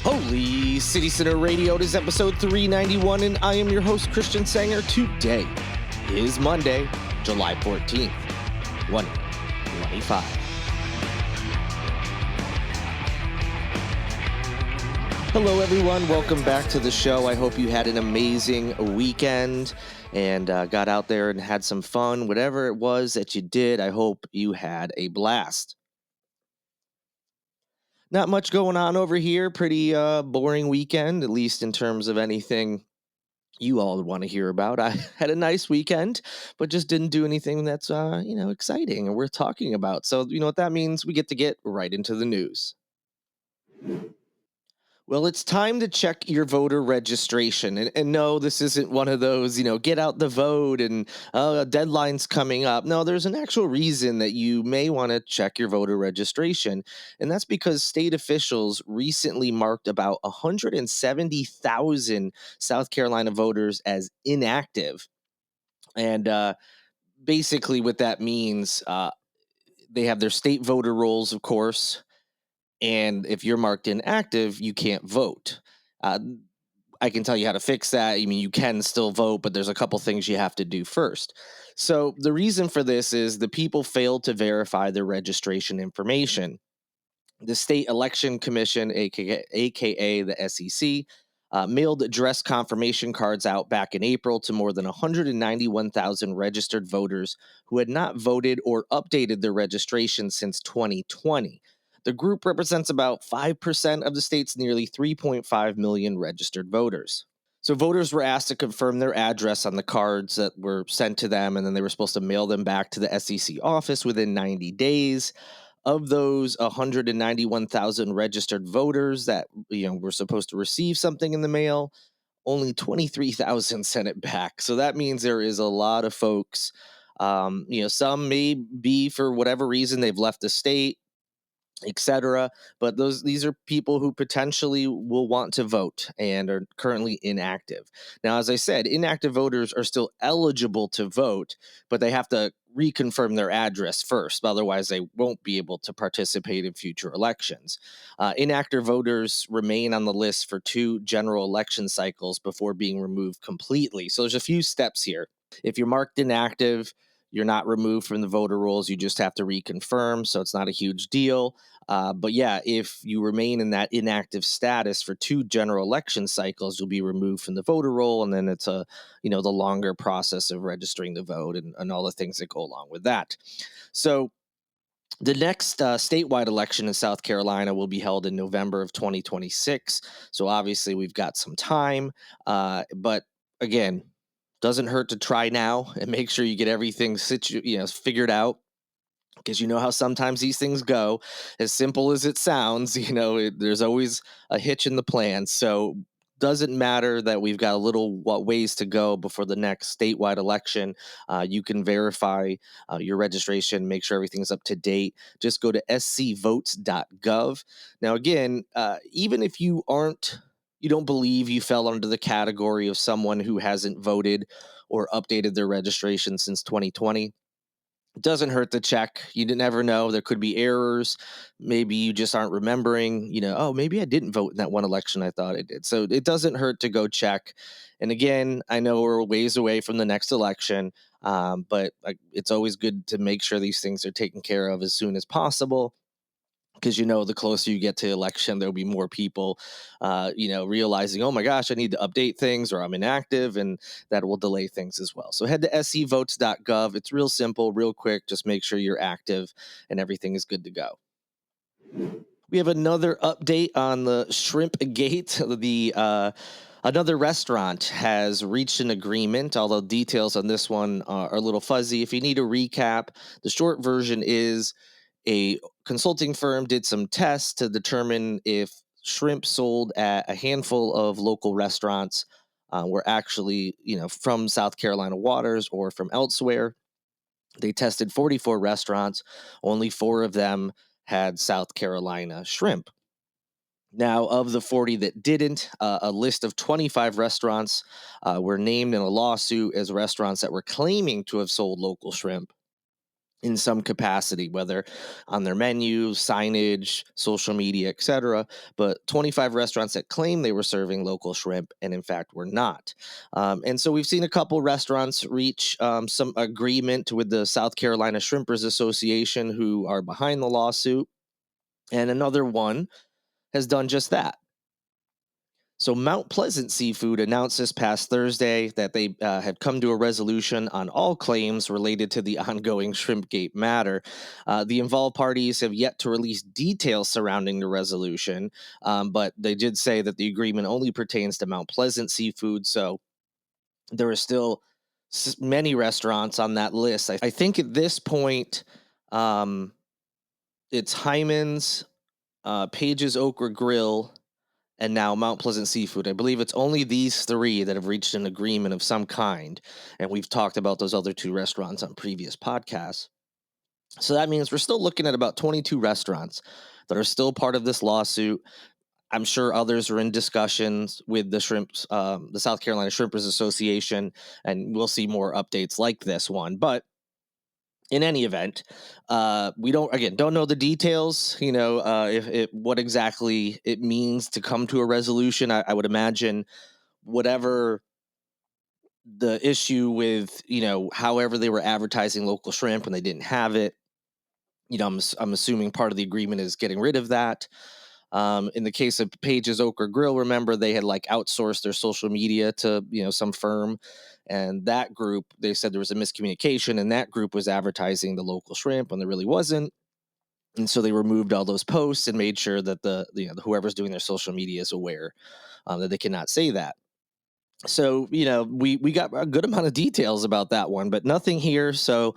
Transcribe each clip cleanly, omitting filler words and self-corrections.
Holy City Center Radio, it is episode 391, and I am your host, Christian Sanger. Today is Monday, July 14th, 2025. Hello, everyone. Welcome back to the show. I hope you had an amazing weekend and got out there and had some fun. Whatever it was that you did, I hope you had a blast. Not much going on over here. Pretty boring weekend, at least in terms of anything you all want to hear about. I had a nice weekend, but just didn't do anything that's exciting and worth talking about. So you know what that means? We get right into the news. Well, it's time to check your voter registration. And no, this isn't one of those, get out the vote and deadline's coming up. No, there's an actual reason that you may want to check your voter registration. And that's because state officials recently marked about 170,000 South Carolina voters as inactive. And basically, what that means, they have their state voter rolls, of course. And if you're marked inactive, you can't vote. Uh, I can tell you how to fix that. I mean, you can still vote, but there's a couple things you have to do first. So the reason for this is the people failed to verify their registration information. The State Election Commission, aka the SEC, mailed address confirmation cards out back in April to more than 191,000 registered voters who had not voted or updated their registration since 2020. The group represents about 5% of the state's nearly 3.5 million registered voters. So voters were asked to confirm their address on the cards that were sent to them, and then they were supposed to mail them back to the SEC office within 90 days. Of those 191,000 registered voters that were supposed to receive something in the mail, only 23,000 sent it back. So that means there is a lot of folks. Some may be for whatever reason they've left the state, etc. But these are people who potentially will want to vote and are currently inactive. Now, as I said, inactive voters are still eligible to vote, but they have to reconfirm their address first. Otherwise, they won't be able to participate in future elections. Inactive voters remain on the list for 2 general election cycles before being removed completely. So there's a few steps here. If you're marked inactive, you're not removed from the voter rolls. You just have to reconfirm, so it's not a huge deal. But yeah, if you remain in that inactive status for 2 general election cycles, you'll be removed from the voter roll, and then it's the longer process of registering the vote and all the things that go along with that. So the next statewide election in South Carolina will be held in November of 2026. So obviously we've got some time, but again, doesn't hurt to try now and make sure you get everything figured out, because you know how sometimes these things go. As simple as it sounds, there's always a hitch in the plan. So doesn't matter that we've got a little ways to go before the next statewide election. You can verify your registration, make sure everything's up to date. Just go to scvotes.gov. Now, again, even if you don't believe you fell under the category of someone who hasn't voted or updated their registration since 2020, it doesn't hurt to check. You never know. There could be errors. Maybe you just aren't remembering, oh, maybe I didn't vote in that one election I thought I did. So it doesn't hurt to go check. And again, I know we're a ways away from the next election, but it's always good to make sure these things are taken care of as soon as possible. Because the closer you get to election, there'll be more people, realizing, oh my gosh, I need to update things, or I'm inactive, and that will delay things as well. So head to scvotes.gov. It's real simple, real quick. Just make sure you're active and everything is good to go. We have another update on the Shrimp Gate. Another restaurant has reached an agreement, although details on this one are a little fuzzy. If you need a recap, the short version is a consulting firm did some tests to determine if shrimp sold at a handful of local restaurants were actually, from South Carolina waters or from elsewhere. They tested 44 restaurants. Only 4 of them had South Carolina shrimp. Now, of the 40 that didn't, a list of 25 restaurants were named in a lawsuit as restaurants that were claiming to have sold local shrimp. in some capacity, whether on their menu, signage, social media, etc. But 25 restaurants that claim they were serving local shrimp and in fact were not. And so we've seen a couple restaurants reach some agreement with the South Carolina Shrimpers Association, who are behind the lawsuit. And another one has done just that. So Mount Pleasant Seafood announced this past Thursday that they had come to a resolution on all claims related to the ongoing Shrimpgate matter. The involved parties have yet to release details surrounding the resolution, but they did say that the agreement only pertains to Mount Pleasant Seafood. So there are still many restaurants on that list. I think at this point, um, it's Hyman's, Page's Okra Grill, and now Mount Pleasant Seafood. I believe it's only these three that have reached an agreement of some kind. And we've talked about those other two restaurants on previous podcasts. So that means we're still looking at about 22 restaurants that are still part of this lawsuit. I'm sure others are in discussions with the South Carolina Shrimpers Association, and we'll see more updates like this one. But in any event, we don't know the details. If what exactly it means to come to a resolution. I would imagine whatever the issue with, however they were advertising local shrimp when they didn't have it. I'm assuming part of the agreement is getting rid of that. In the case of Page's Okra Grill, remember they had like outsourced their social media to some firm, and that group, they said there was a miscommunication, and that group was advertising the local shrimp when there really wasn't. And so they removed all those posts and made sure that whoever's doing their social media is aware that they cannot say that. So we got a good amount of details about that one, but nothing here. So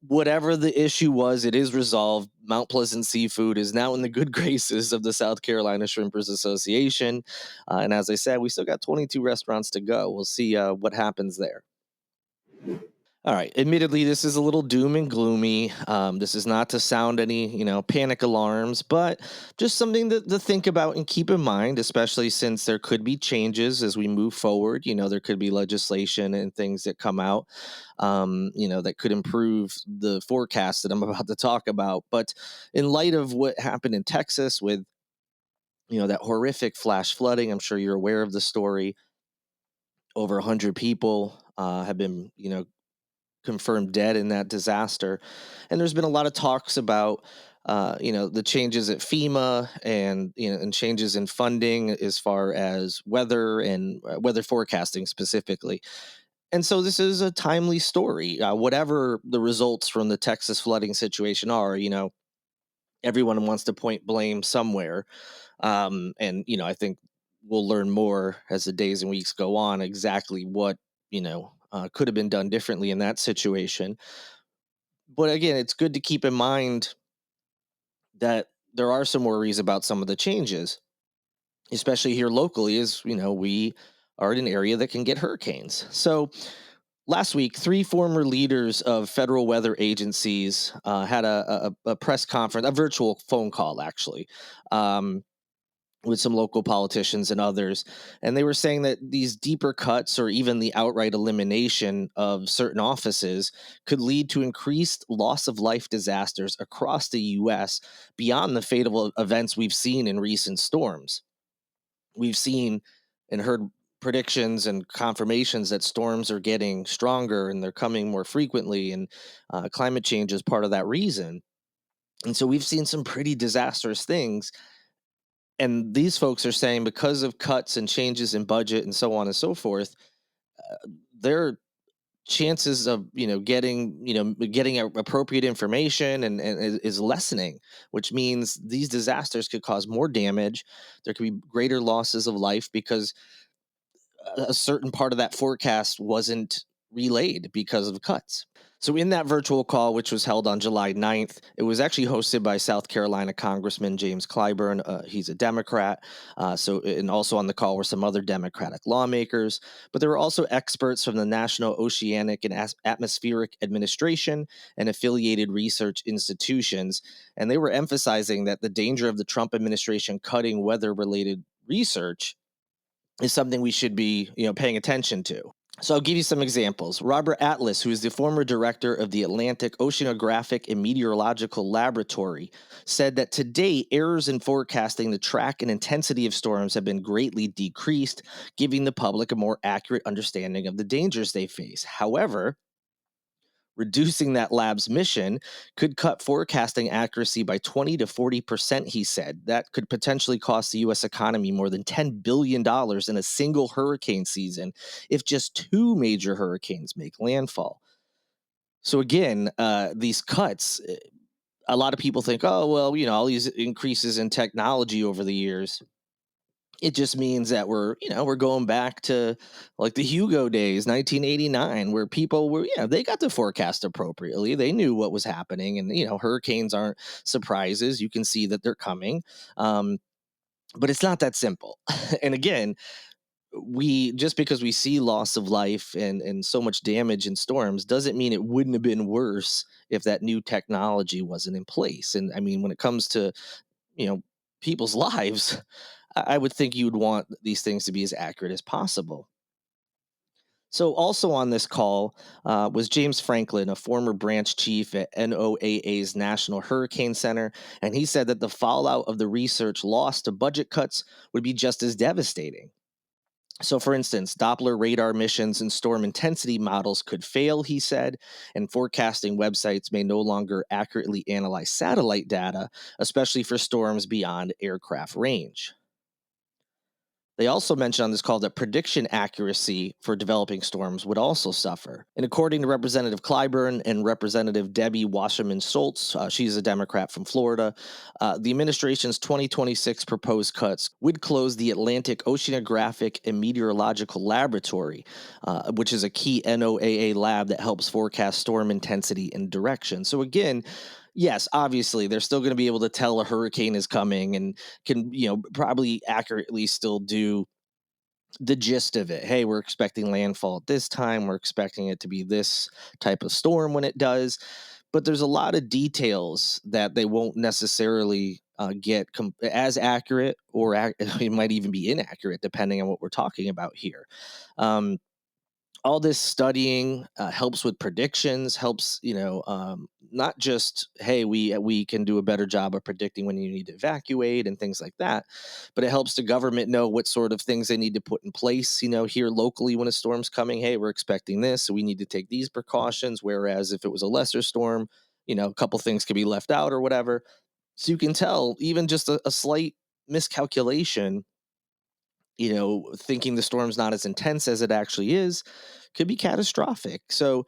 whatever the issue was, it is resolved. Mount Pleasant Seafood is now in the good graces of the South Carolina Shrimpers Association. And as I said, we still got 22 restaurants to go. We'll see what happens there. All right. Admittedly, this is a little doom and gloomy. This is not to sound any, panic alarms, but just something to think about and keep in mind, especially since there could be changes as we move forward. There could be legislation and things that come out, that could improve the forecast that I'm about to talk about. But in light of what happened in Texas with, that horrific flash flooding, I'm sure you're aware of the story. Over 100 people have been, confirmed dead in that disaster. And there's been a lot of talks about, the changes at FEMA and, and changes in funding as far as weather and weather forecasting specifically. And so this is a timely story. Whatever the results from the Texas flooding situation are, everyone wants to point blame somewhere. And, I think we'll learn more as the days and weeks go on exactly what, could have been done differently in that situation. But again, it's good to keep in mind that there are some worries about some of the changes, especially here locally, as we are in an area that can get hurricanes. So last week, three former leaders of federal weather agencies had a press conference, a virtual phone call, actually. With some local politicians and others. And they were saying that these deeper cuts or even the outright elimination of certain offices could lead to increased loss of life disasters across the U.S. beyond the fatal events we've seen in recent storms. We've seen and heard predictions and confirmations that storms are getting stronger and they're coming more frequently, and climate change is part of that reason. And so we've seen some pretty disastrous things, and these folks are saying because of cuts and changes in budget and so on and so forth, their chances of getting appropriate information and is lessening, which means these disasters could cause more damage. There could be greater losses of life because a certain part of that forecast wasn't relayed because of cuts. So, in that virtual call, which was held on July 9th, it was actually hosted by South Carolina Congressman James Clyburn. He's a Democrat. And also on the call were some other Democratic lawmakers. But there were also experts from the National Oceanic and Atmospheric Administration and affiliated research institutions. And they were emphasizing that the danger of the Trump administration cutting weather related research is something we should be, paying attention to. So I'll give you some examples. Robert Atlas, who is the former director of the Atlantic Oceanographic and Meteorological Laboratory, said that to date, errors in forecasting the track and intensity of storms have been greatly decreased, giving the public a more accurate understanding of the dangers they face. However, reducing that lab's mission could cut forecasting accuracy by 20 to 40%, he said. That could potentially cost the U.S. economy more than $10 billion in a single hurricane season if just two major hurricanes make landfall. So, again, these cuts, a lot of people think, oh, well, all these increases in technology over the years, it just means that we're going back to like the Hugo days, 1989, where people were, they got to forecast appropriately. They knew what was happening, and hurricanes aren't surprises. You can see that they're coming, um, but it's not that simple. And again, we just because we see loss of life and so much damage in storms doesn't mean it wouldn't have been worse if that new technology wasn't in place. And I mean, when it comes to you know people's lives, I would think you would want these things to be as accurate as possible. So, also on this call was James Franklin, a former branch chief at NOAA's National Hurricane Center, and he said that the fallout of the research lost to budget cuts would be just as devastating. So, for instance, Doppler radar missions and storm intensity models could fail, he said, and forecasting websites may no longer accurately analyze satellite data, especially for storms beyond aircraft range. They also mentioned on this call that prediction accuracy for developing storms would also suffer. And according to Representative Clyburn and Representative Debbie Wasserman Schultz, she's a Democrat from Florida, the administration's 2026 proposed cuts would close the Atlantic Oceanographic and Meteorological Laboratory, which is a key NOAA lab that helps forecast storm intensity and direction. So, again, yes, obviously they're still going to be able to tell a hurricane is coming and can, probably accurately still do the gist of it. Hey, we're expecting landfall at this time. We're expecting it to be this type of storm when it does. But there's a lot of details that they won't necessarily get as accurate, or it might even be inaccurate depending on what we're talking about here. Um, all this studying helps with predictions, helps, not just, hey, we can do a better job of predicting when you need to evacuate and things like that, but it helps the government know what sort of things they need to put in place, here locally when a storm's coming. Hey, we're expecting this, so we need to take these precautions, whereas if it was a lesser storm, a couple things could be left out or whatever. So you can tell even just a slight miscalculation, thinking the storm's not as intense as it actually is, could be catastrophic. So,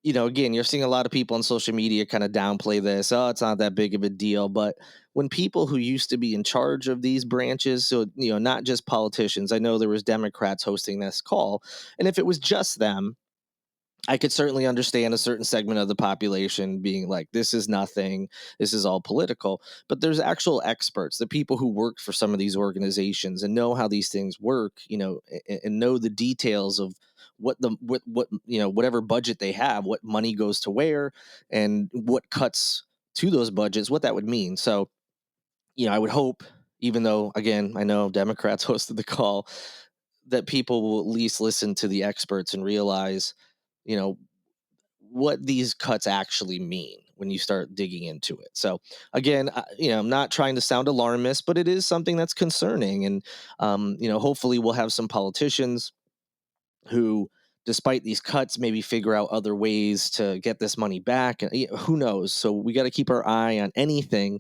again, you're seeing a lot of people on social media kind of downplay this. Oh, it's not that big of a deal. But when people who used to be in charge of these branches, so, not just politicians, I know there was Democrats hosting this call. And if it was just them, I could certainly understand a certain segment of the population being like, this is nothing, this is all political. But there's actual experts, the people who work for some of these organizations and know how these things work, and know the details of whatever budget they have, what money goes to where, and what cuts to those budgets, what that would mean. So, I would hope, even though, again, I know Democrats hosted the call, that people will at least listen to the experts and realize, you know, what these cuts actually mean when you start digging into it. So, again, I'm not trying to sound alarmist, but it is something that's concerning. And, hopefully we'll have some politicians who, despite these cuts, maybe figure out other ways to get this money back. And who knows? So we got to keep our eye on anything,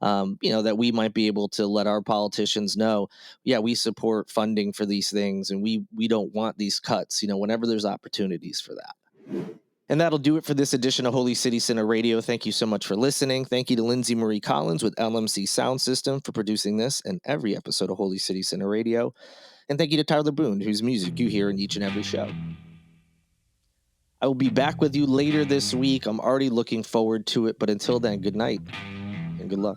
that we might be able to let our politicians know, yeah, we support funding for these things, and we don't want these cuts, whenever there's opportunities for that. And that'll do it for this edition of Holy City Center Radio. Thank you so much for listening. Thank you to Lindsay Marie Collins with LMC Sound System for producing this and every episode of Holy City Center Radio. And thank you to Tyler Boone, whose music you hear in each and every show. I will be back with you later this week. I'm already looking forward to it. But until then, good night and good luck.